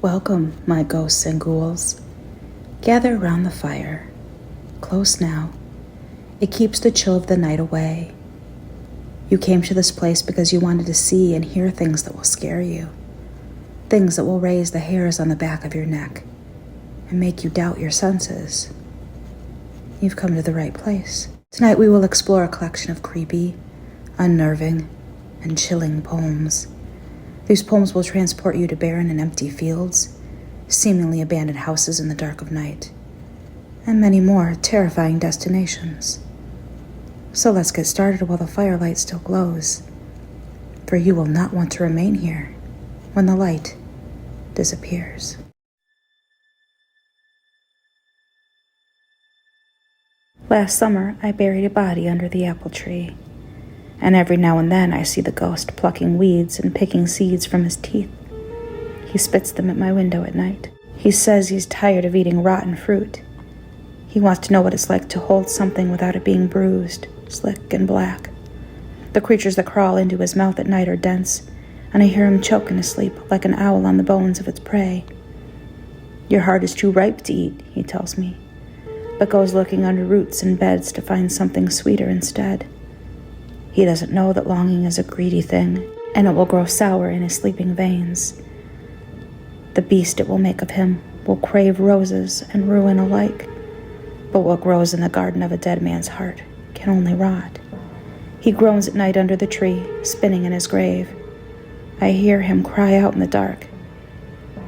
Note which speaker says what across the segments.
Speaker 1: Welcome, my ghosts and ghouls. Gather around the fire. Close now. It keeps the chill of the night away. You came to this place because you wanted to see and hear things that will scare you. Things that will raise the hairs on the back of your neck and make you doubt your senses. You've come to the right place. Tonight we will explore a collection of creepy, unnerving, and chilling poems. These poems will transport you to barren and empty fields, seemingly abandoned houses in the dark of night, and many more terrifying destinations. So let's get started while the firelight still glows, for you will not want to remain here when the light disappears. Last summer, I buried a body under the apple tree, and every now and then I see the ghost plucking weeds and picking seeds from his teeth. He spits them at my window at night. He says he's tired of eating rotten fruit. He wants to know what it's like to hold something without it being bruised, slick and black. The creatures that crawl into his mouth at night are dense, and I hear him choke in his sleep like an owl on the bones of its prey. Your heart is too ripe to eat, he tells me, but goes looking under roots and beds to find something sweeter instead. He doesn't know that longing is a greedy thing, and it will grow sour in his sleeping veins. The beast it will make of him will crave roses and ruin alike, but what grows in the garden of a dead man's heart can only rot. He groans at night under the tree, spinning in his grave. I hear him cry out in the dark,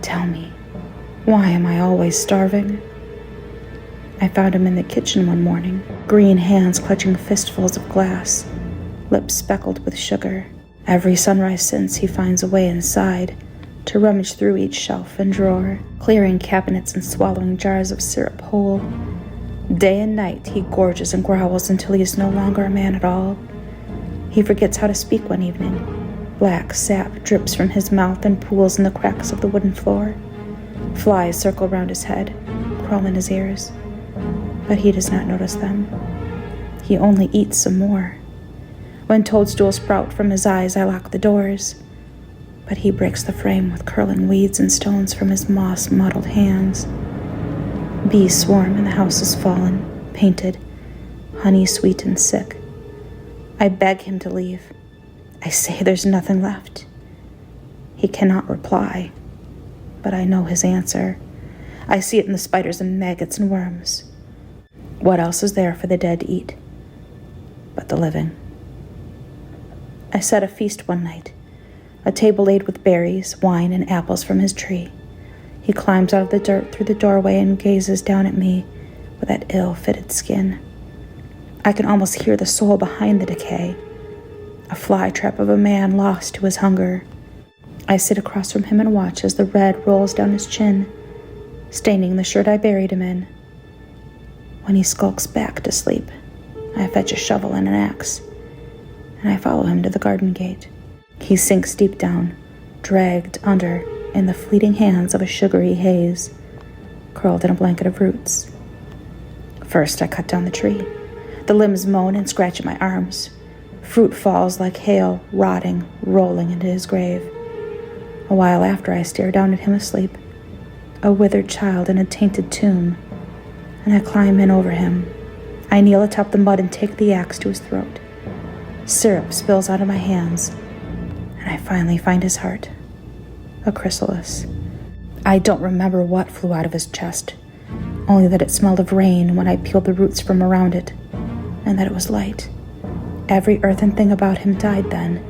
Speaker 1: "Tell me, why am I always starving?" I found him in the kitchen one morning, green hands clutching fistfuls of glass, lips speckled with sugar. Every sunrise since, he finds a way inside to rummage through each shelf and drawer, clearing cabinets and swallowing jars of syrup whole. Day and night, he gorges and growls until he is no longer a man at all. He forgets how to speak one evening. Black sap drips from his mouth and pools in the cracks of the wooden floor. Flies circle round his head, crawl in his ears, but he does not notice them. He only eats some more. When toadstools sprout from his eyes, I lock the doors, but he breaks the frame with curling weeds and stones from his moss-mottled hands. Bees swarm and the house is fallen, painted, honey-sweet and sick. I beg him to leave. I say there's nothing left. He cannot reply, but I know his answer. I see it in the spiders and maggots and worms. What else is there for the dead to eat but the living? I set a feast one night, a table laid with berries, wine, and apples from his tree. He climbs out of the dirt through the doorway and gazes down at me with that ill-fitted skin. I can almost hear the soul behind the decay, a fly-trap of a man lost to his hunger. I sit across from him and watch as the red rolls down his chin, staining the shirt I buried him in. When he skulks back to sleep, I fetch a shovel and an axe, and I follow him to the garden gate. He sinks deep down, dragged under in the fleeting hands of a sugary haze, curled in a blanket of roots. First, I cut down the tree. The limbs moan and scratch at my arms. Fruit falls like hail, rotting, rolling into his grave. A while after, I stare down at him asleep, a withered child in a tainted tomb, and I climb in over him. I kneel atop the mud and take the axe to his throat. Syrup spills out of my hands, and I finally find his heart, a chrysalis. I don't remember what flew out of his chest, only that it smelled of rain when I peeled the roots from around it, and that it was light. Every earthen thing about him died then,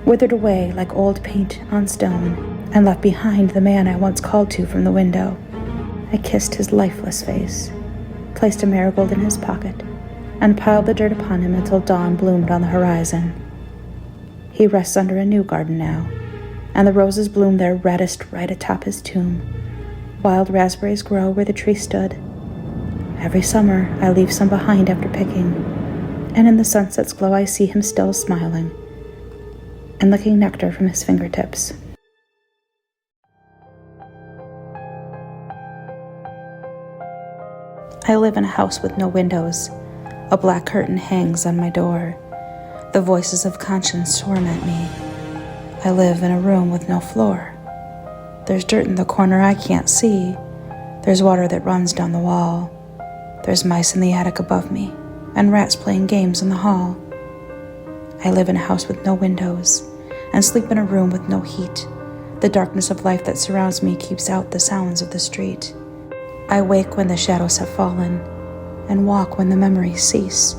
Speaker 1: withered away like old paint on stone, and left behind the man I once called to from the window. I kissed his lifeless face, placed a marigold in his pocket, and piled the dirt upon him until dawn bloomed on the horizon. He rests under a new garden now, and the roses bloom their reddest right atop his tomb. Wild raspberries grow where the tree stood. Every summer I leave some behind after picking, and in the sunset's glow I see him still smiling and licking nectar from his fingertips. I live in a house with no windows. A black curtain hangs on my door. The voices of conscience torment me. I live in a room with no floor. There's dirt in the corner I can't see. There's water that runs down the wall. There's mice in the attic above me, and rats playing games in the hall. I live in a house with no windows, and sleep in a room with no heat. The darkness of life that surrounds me keeps out the sounds of the street. I wake when the shadows have fallen, and walk when the memories cease,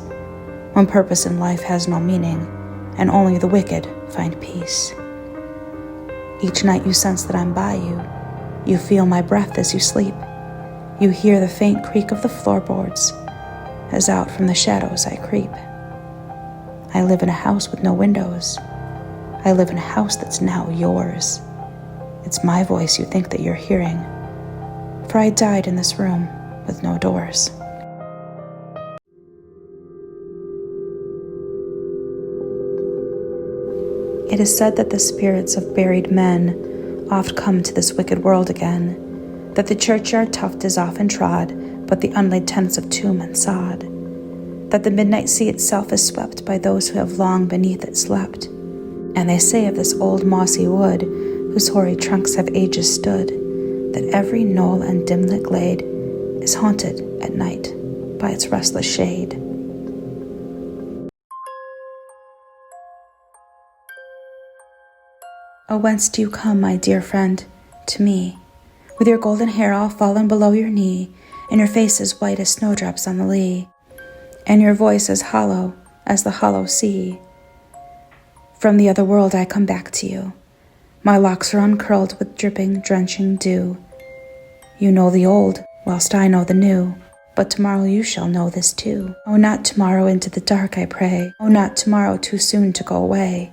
Speaker 1: when purpose in life has no meaning, and only the wicked find peace. Each night you sense that I'm by you. You feel my breath as you sleep. You hear the faint creak of the floorboards as out from the shadows I creep. I live in a house with no windows. I live in a house that's now yours. It's my voice you think that you're hearing, for I died in this room with no doors. It is said that the spirits of buried men oft come to this wicked world again, that the churchyard tuft is often trod, but the unlaid tenants of tomb and sod, that the midnight sea itself is swept by those who have long beneath it slept. And they say of this old mossy wood, whose hoary trunks have ages stood, that every knoll and dim-lit glade is haunted at night by its restless shade. Oh, whence do you come, my dear friend, to me, with your golden hair all fallen below your knee, and your face as white as snowdrops on the lea, and your voice as hollow as the hollow sea? From the other world I come back to you. My locks are uncurled with dripping, drenching dew. You know the old, whilst I know the new, but tomorrow you shall know this too. Oh, not tomorrow into the dark, I pray. Oh, not tomorrow too soon to go away.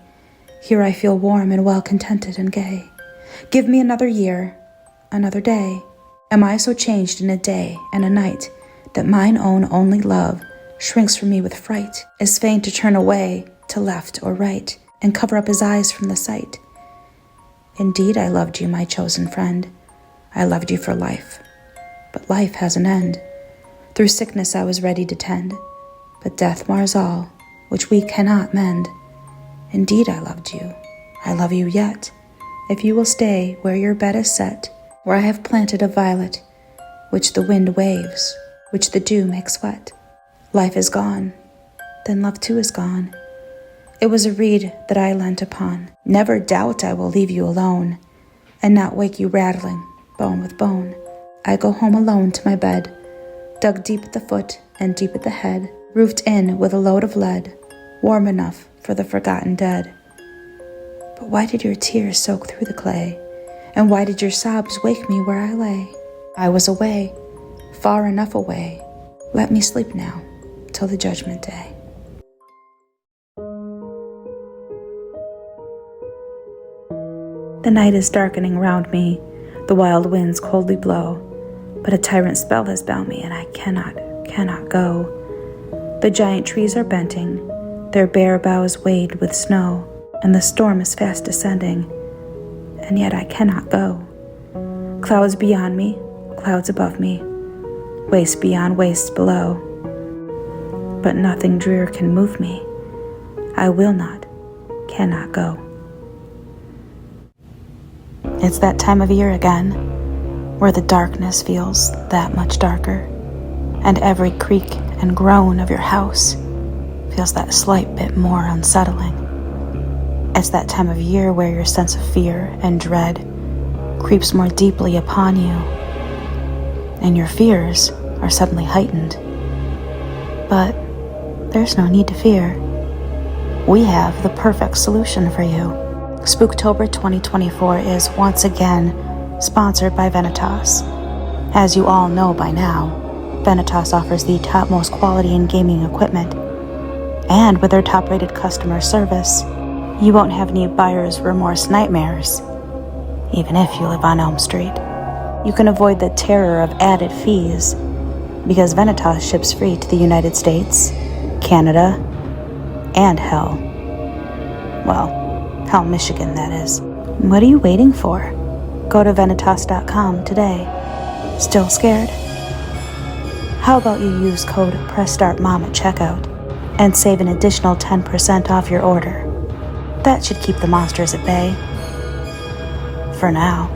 Speaker 1: Here I feel warm and well contented and gay. Give me another year, another day. Am I so changed in a day and a night that mine own only love shrinks from me with fright, is fain to turn away to left or right, and cover up his eyes from the sight? Indeed, I loved you, my chosen friend. I loved you for life, but life has an end. Through sickness I was ready to tend, but death mars all, which we cannot mend. Indeed, I loved you. I love you yet. If you will stay where your bed is set, where I have planted a violet, which the wind waves, which the dew makes wet. Life is gone, then love too is gone. It was a reed that I leant upon. Never doubt I will leave you alone, and not wake you rattling, bone with bone. I go home alone to my bed, dug deep at the foot and deep at the head, roofed in with a load of lead, warm enough for the forgotten dead. But why did your tears soak through the clay? And why did your sobs wake me where I lay? I was away, far enough away. Let me sleep now, till the judgment day. The night is darkening round me, the wild winds coldly blow, but a tyrant spell has bound me, and I cannot go. The giant trees are bending, their bare boughs weighed with snow, and the storm is fast descending, and yet I cannot go. Clouds beyond me, clouds above me, waste beyond wastes below, but nothing drear can move me. I will not, cannot go. It's that time of year again, where the darkness feels that much darker, and every creak and groan of your house feels that slight bit more unsettling. It's that time of year where your sense of fear and dread creeps more deeply upon you, and your fears are suddenly heightened. But there's no need to fear. We have the perfect solution for you. Spooktober 2024 is once again sponsored by VENATOS. As you all know by now, VENATOS offers the topmost quality in gaming equipment, and with their top-rated customer service, you won't have any buyer's remorse nightmares, even if you live on Elm Street. You can avoid the terror of added fees, because VENATOS ships free to the United States, Canada, and hell. Well, Hell, Michigan, that is. What are you waiting for? Go to VENATOS.com today. Still scared? How about you use code PRESSSTARTMOM at checkout and save an additional 10% off your order? That should keep the monsters at bay. For now.